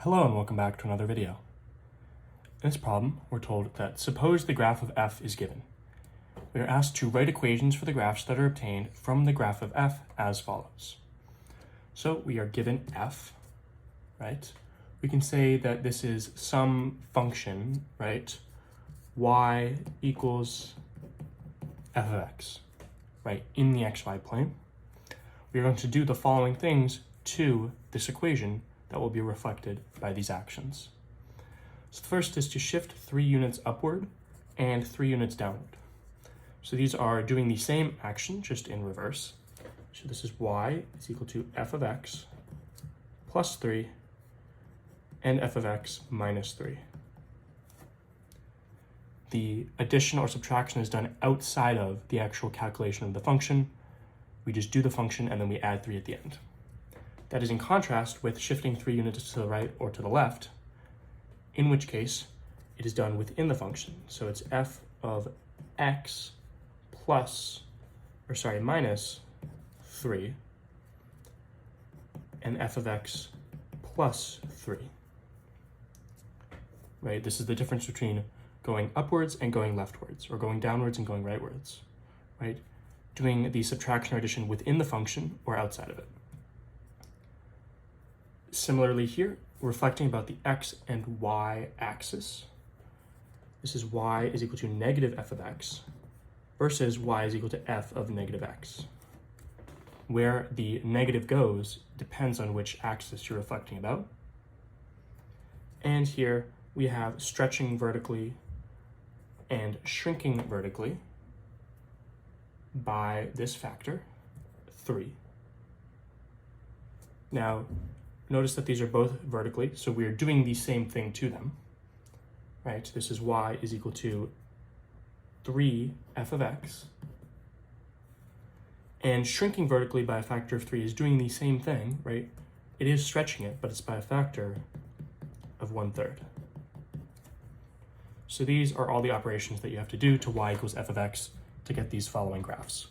Hello and welcome back to another video. In this problem, we're told that suppose the graph of f is given. We are asked to write equations for the graphs that are obtained from the graph of f as follows. So we are given f, right? We can say that this is some function, right? Y equals f of x, right? In the xy plane. We are going to do the following things to this equation that will be reflected by these actions. So the first is to shift 3 units upward and 3 units downward. So these are doing the same action, just in reverse. So this is y is equal to f of x plus 3 and f of x minus 3. The addition or subtraction is done outside of the actual calculation of the function. We just do the function and then we add 3 at the end. That is in contrast with shifting 3 units to the right or to the left, in which case it is done within the function. So it's f of x minus 3 and f of x plus 3. Right? This is the difference between going upwards and going leftwards, or going downwards and going rightwards, right? Doing the subtraction or addition within the function or outside of it. Similarly here, reflecting about the x and y axis. This is y is equal to negative f of x versus y is equal to f of negative x. Where the negative goes depends on which axis you're reflecting about. And here we have stretching vertically and shrinking vertically by this factor, 3. Now, notice that these are both vertically, so we are doing the same thing to them, right? This is y is equal to 3 f of x. And shrinking vertically by a factor of 3 is doing the same thing, right? It is stretching it, but it's by a factor of 1/3. So these are all the operations that you have to do to y equals f of x to get these following graphs.